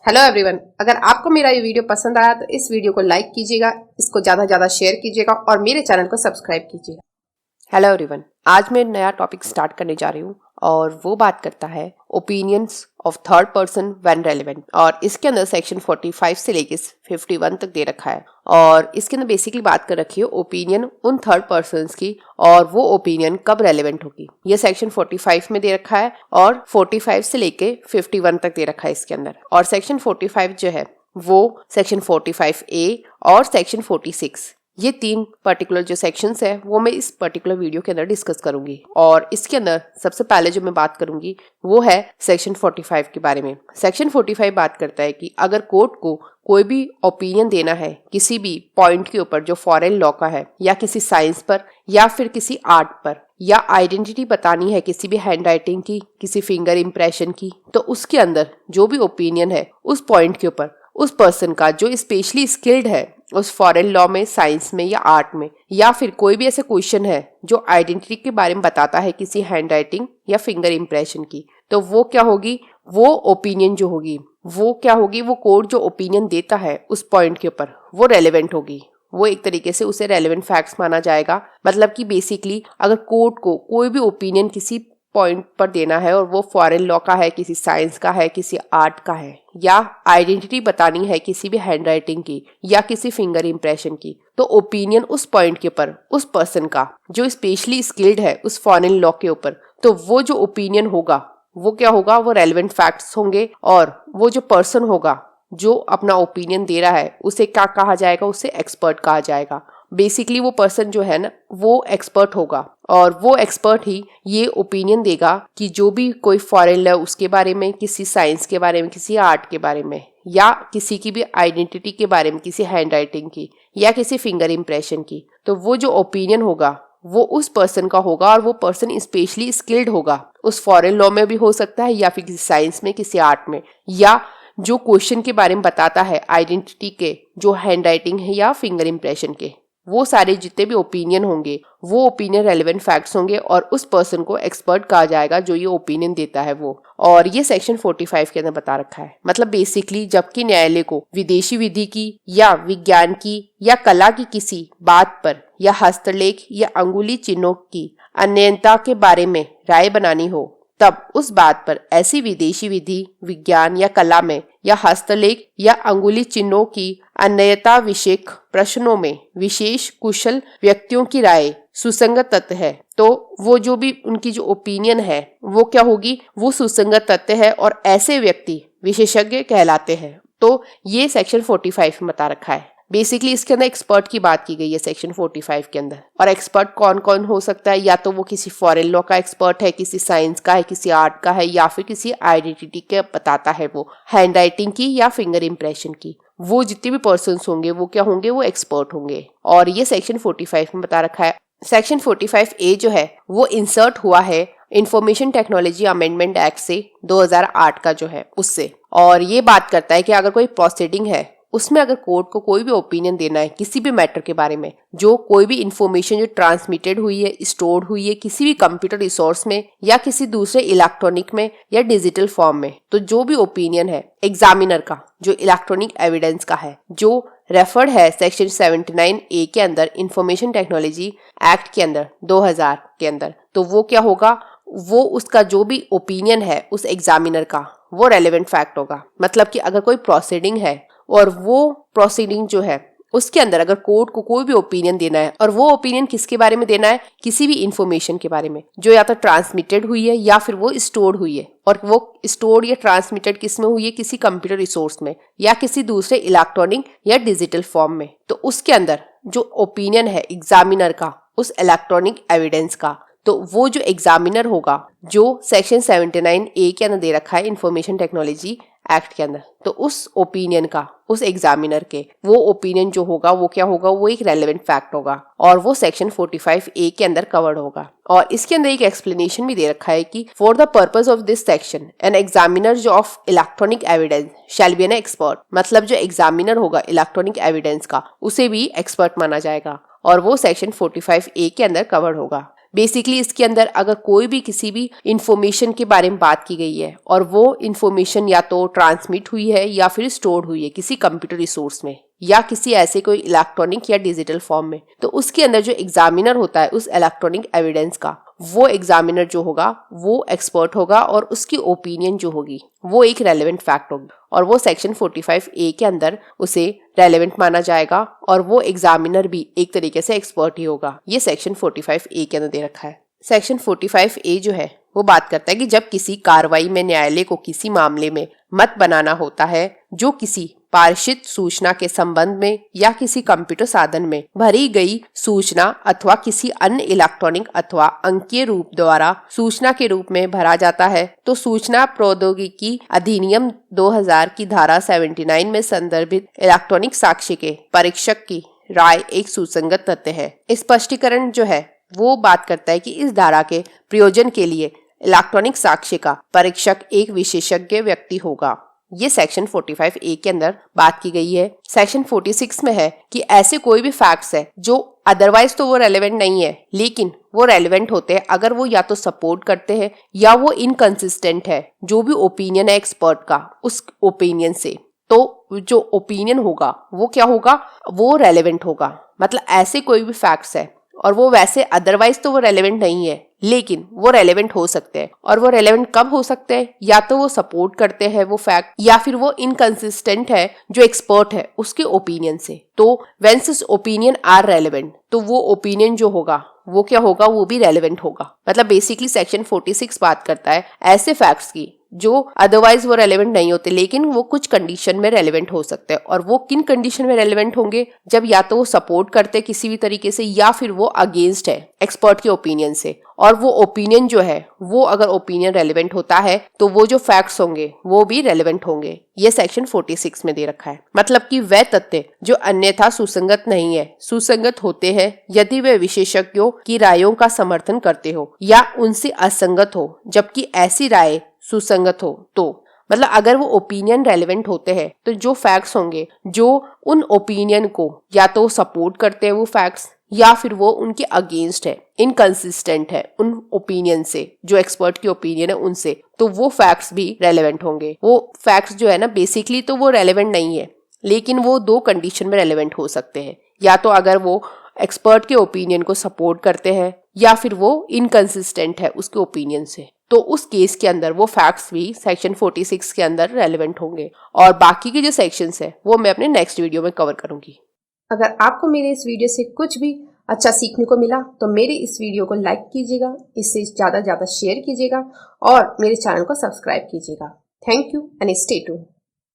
Hello everyone, अगर आपको मेरा ये वीडियो पसंद आया तो इस वीडियो को लाइक कीजिएगा, इसको ज़्यादा से ज़्यादा शेयर कीजिएगा और मेरे चैनल को सब्सक्राइब कीजिएगा। हेलो एवरीवन, आज मैं नया टॉपिक स्टार्ट करने जा रही हूँ और वो बात करता है opinions of third person when relevant. और इसके अंदर सेक्शन 45 से लेके 51 तक दे रखा है और इसके अंदर बेसिकली बात कर रखी है ओपिनियन उन थर्ड पर्सन्स की और वो ओपिनियन कब रेलेवेंट होगी। ये सेक्शन 45 में दे रखा है और 45 से लेके 51 तक दे रखा है इसके अंदर। और सेक्शन 45 जो है वो सेक्शन 45A और सेक्शन 46, ये तीन पर्टिकुलर जो सेक्शंस है वो मैं इस पर्टिकुलर वीडियो के अंदर डिस्कस करूंगी। और इसके अंदर सबसे पहले जो मैं बात करूंगी वो है सेक्शन 45 के बारे में। सेक्शन 45 बात करता है कि अगर कोर्ट को कोई भी ओपिनियन देना है किसी भी पॉइंट के ऊपर जो फॉरेन लॉ का है, या किसी साइंस पर, या फिर किसी आर्ट पर, या आइडेंटिटी बतानी है किसी भी हैंड राइटिंग की, किसी फिंगर इंप्रेशन की, तो उसके अंदर जो भी ओपिनियन है उस पॉइंट के ऊपर उस पर्सन का जो स्पेशली स्किल्ड है उस फॉरेन लॉ में, साइंस में या आर्ट में, या फिर कोई भी ऐसा क्वेश्चन है जो आइडेंटिटी के बारे में बताता है किसी हैंड राइटिंग या फिंगर इंप्रेशन की, तो वो क्या होगी, वो ओपिनियन जो होगी वो क्या होगी, वो कोर्ट जो ओपिनियन देता है उस पॉइंट के ऊपर वो रेलेवेंट होगी। वो एक तरीके से उसे रेलेवेंट फैक्ट्स माना जाएगा। मतलब कि बेसिकली अगर कोर्ट को कोई भी ओपिनियन किसी पॉइंट पर देना है और वो फॉरेन लॉ का है, किसी साइंस का है, किसी आर्ट का है, या आइडेंटिटी बतानी है किसी भी हैंड राइटिंग की या किसी फिंगर इंप्रेशन की, तो ओपिनियन उस पॉइंट के ऊपर उस पर्सन का जो स्पेशली स्किल्ड है उस फॉरेन लॉ के ऊपर, तो वो जो ओपिनियन होगा वो क्या होगा, वो रेलेवेंट फैक्ट्स होंगे। और वो जो पर्सन होगा जो अपना ओपिनियन दे रहा है उसे क्या कहा जाएगा, उसे एक्सपर्ट कहा जाएगा। बेसिकली वो पर्सन जो है ना वो एक्सपर्ट होगा और वो एक्सपर्ट ही ये ओपिनियन देगा कि जो भी कोई फॉरेन लॉ उसके बारे में, किसी साइंस के बारे में, किसी आर्ट के बारे में, या किसी की भी आइडेंटिटी के बारे में, किसी हैंड राइटिंग की या किसी फिंगर इंप्रेशन की, तो वो जो ओपिनियन होगा वो उस पर्सन का होगा और वो पर्सन स्पेशली स्किल्ड होगा। उस फॉरेन लॉ में भी हो सकता है या फिर किसी साइंस में, किसी आर्ट में, या जो क्वेश्चन के बारे में बताता है आइडेंटिटी के, जो हैंड राइटिंग है या फिंगर इंप्रेशन के, वो सारे जितने भी ओपिनियन होंगे वो ओपिनियन रेलेवेंट फैक्ट्स होंगे और उस पर्सन को एक्सपर्ट कहा जाएगा जो ये ओपिनियन देता है वो। और ये सेक्शन 45 के अंदर बता रखा है। मतलब बेसिकली जबकि न्यायालय को विदेशी विधि की या विज्ञान की या कला की किसी बात पर या हस्तलेख या अंगुली चिन्हों की अन्यता के बारे में राय बनानी हो, तब उस बात पर ऐसी विदेशी विधि, विज्ञान या कला में या हस्तलेख या अंगुली चिन्हों की अन्यता विषयक प्रश्नों में विशेष कुशल व्यक्तियों की राय सुसंगत तथ्य है, तो वो जो भी उनकी जो ओपिनियन है वो क्या होगी, वो सुसंगत तथ्य है और ऐसे व्यक्ति विशेषज्ञ कहलाते हैं। तो ये सेक्शन 45 में बता रखा है। बेसिकली इसके अंदर एक्सपर्ट की बात की गई है सेक्शन 45 के अंदर। और एक्सपर्ट कौन कौन हो सकता है, या तो वो किसी फॉरेन लॉ का एक्सपर्ट है, किसी साइंस का है, किसी आर्ट का है, या फिर किसी आइडेंटिटी के बताता है वो हैंड राइटिंग की या फिंगर इंप्रेशन की। वो जितने भी पर्सन्स होंगे वो क्या होंगे, वो एक्सपर्ट होंगे। और ये सेक्शन 45 में बता रखा है। सेक्शन 45A जो है वो इंसर्ट हुआ है इंफॉर्मेशन टेक्नोलॉजी अमेंडमेंट एक्ट से 2008 का जो है उससे। और ये बात करता है कि अगर कोई प्रोसीडिंग है उसमें अगर कोर्ट को कोई भी ओपिनियन देना है किसी भी मैटर के बारे में, जो कोई भी इंफॉर्मेशन जो ट्रांसमिटेड हुई है, स्टोर्ड हुई है किसी भी कंप्यूटर रिसोर्स में या किसी दूसरे इलेक्ट्रॉनिक में या डिजिटल फॉर्म में, तो जो भी ओपिनियन है एग्जामिनर का जो इलेक्ट्रॉनिक एविडेंस का है, जो रेफर्ड है सेक्शन 79A के अंदर इंफॉर्मेशन टेक्नोलॉजी एक्ट के अंदर 2000 के अंदर, तो वो क्या होगा, वो उसका जो भी ओपिनियन है उस एग्जामिनर का वो रेलेवेंट फैक्ट होगा। मतलब कि अगर कोई प्रोसीडिंग है और वो प्रोसीडिंग जो है उसके अंदर अगर कोर्ट को कोई भी ओपिनियन देना है, और वो ओपिनियन किसके बारे में देना है, किसी भी इंफॉर्मेशन के बारे में जो या तो ट्रांसमिटेड हुई है या फिर वो स्टोर्ड हुई है, और वो स्टोर्ड या ट्रांसमिटेड किस में हुई है, किसी कंप्यूटर रिसोर्स में या किसी दूसरे इलेक्ट्रॉनिक या डिजिटल फॉर्म में, तो उसके अंदर जो ओपिनियन है एग्जामिनर का उस इलेक्ट्रॉनिक एविडेंस का, तो वो जो एग्जामिनर होगा जो सेक्शन 79A के अंदर दे रखा है इंफॉर्मेशन टेक्नोलॉजी एक्ट के अंदर, तो उस ओपिनियन का, उस एग्जामिनर के वो ओपिनियन जो होगा वो क्या होगा, वो एक रेलेवेंट फैक्ट होगा और वो सेक्शन 45A के अंदर कवर्ड होगा। और इसके अंदर एक एक्सप्लेनेशन भी दे रखा है कि for the purpose of this section an examiner of electronic evidence shall be an expert. मतलब जो एग्जामिनर होगा इलेक्ट्रॉनिक एविडेंस का उसे भी एक्सपर्ट माना जाएगा और वो सेक्शन 45A के अंदर कवर्ड होगा। बेसिकली इसके अंदर अगर कोई भी किसी भी इंफॉर्मेशन के बारे में बात की गई है और वो इंफॉर्मेशन या तो ट्रांसमिट हुई है या फिर स्टोर हुई है किसी कंप्यूटर रिसोर्स में या किसी ऐसे कोई इलेक्ट्रॉनिक या डिजिटल फॉर्म में, तो उसके अंदर जो एग्जामिनर होता है उस इलेक्ट्रॉनिक एविडेंस का, वो एग्जामिनर जो होगा वो एक्सपर्ट होगा और उसकी ओपिनियन जो होगी वो एक रेलेवेंट फैक्ट होगी और वो सेक्शन 45A के अंदर उसे रेलेवेंट माना जाएगा और वो एग्जामिनर भी एक तरीके से एक्सपर्ट ही होगा। ये सेक्शन 45A के अंदर दे रखा है। सेक्शन 45A जो है वो बात करता है कि जब किसी कार्रवाई में न्यायालय को किसी मामले में मत बनाना होता है जो किसी पार्षित सूचना के संबंध में या किसी कंप्यूटर साधन में भरी गई सूचना अथवा किसी अन्य इलेक्ट्रॉनिक अथवा अंकीय रूप द्वारा सूचना के रूप में भरा जाता है, तो सूचना प्रौद्योगिकी अधिनियम 2000 की धारा 79 में संदर्भित इलेक्ट्रॉनिक साक्ष्य के परीक्षक की राय एक सुसंगत तथ्य है। स्पष्टीकरण जो है वो बात करता है कि इस धारा के प्रयोजन के लिए इलेक्ट्रॉनिक साक्ष्य का परीक्षक एक विशेषज्ञ व्यक्ति होगा। ये सेक्शन 45A के अंदर बात की गई है। सेक्शन 46 में है कि ऐसे कोई भी फैक्ट्स है जो अदरवाइज तो वो रेलेवेंट नहीं है लेकिन वो रेलेवेंट होते हैं अगर वो या तो सपोर्ट करते हैं या वो इनकंसिस्टेंट है जो भी ओपिनियन है एक्सपर्ट का उस ओपिनियन से, तो जो ओपिनियन होगा वो क्या होगा, वो रेलेवेंट होगा। मतलब ऐसे कोई भी फैक्ट्स है और वो वैसे अदरवाइज तो वो रेलेवेंट नहीं है लेकिन वो रेलेवेंट हो सकते हैं और वो रेलेवेंट कब हो सकते हैं, या तो वो सपोर्ट करते हैं वो फैक्ट या फिर वो इनकंसिस्टेंट है जो एक्सपर्ट है उसके ओपिनियन से। तो when this opinion are relevant तो वो ओपिनियन जो होगा वो क्या होगा, वो भी रेलेवेंट होगा। मतलब बेसिकली सेक्शन 46 बात करता है ऐसे फैक्ट्स की जो अदरवाइज वो रेलेवेंट नहीं होते लेकिन वो कुछ कंडीशन में रेलेवेंट हो सकते हैं। और वो किन कंडीशन में रेलेवेंट होंगे, जब या तो वो सपोर्ट करते किसी भी तरीके से या फिर वो अगेंस्ट है एक्सपर्ट के ओपिनियन से, और वो ओपिनियन जो है वो अगर ओपिनियन रेलेवेंट होता है तो वो जो फैक्ट्स होंगे वो भी रेलेवेंट होंगे। ये सेक्शन 46 में दे रखा है। मतलब कि वह तथ्य जो अन्यथा सुसंगत नहीं है सुसंगत होते हैं यदि वे विशेषज्ञों की रायों का समर्थन करते हो या उनसे असंगत हो, जबकि ऐसी राय सुसंगत हो। तो मतलब अगर वो ओपिनियन रेलेवेंट होते हैं तो जो फैक्ट्स होंगे जो उन ओपिनियन को या तो सपोर्ट करते हैं वो फैक्ट्स या फिर वो उनके अगेंस्ट है, इनकंसिस्टेंट है उन ओपिनियन से जो एक्सपर्ट की ओपिनियन है उनसे, तो वो फैक्ट्स भी रेलेवेंट होंगे। वो फैक्ट्स जो है ना बेसिकली तो वो रेलेवेंट नहीं है लेकिन वो दो कंडीशन में रेलेवेंट हो सकते हैं, या तो अगर वो एक्सपर्ट के ओपिनियन को सपोर्ट करते हैं या फिर वो इनकंसिस्टेंट है उसके ओपिनियन से, तो उस केस के अंदर वो फैक्ट्स भी सेक्शन 46 के अंदर रेलेवेंट होंगे। और बाकी के जो सेक्शंस है वो मैं अपने नेक्स्ट वीडियो में कवर करूंगी। अगर आपको मेरे इस वीडियो से कुछ भी अच्छा सीखने को मिला तो मेरे इस वीडियो को लाइक कीजिएगा, इससे ज़्यादा शेयर कीजिएगा और मेरे चैनल को सब्सक्राइब कीजिएगा। Thank you and stay tuned.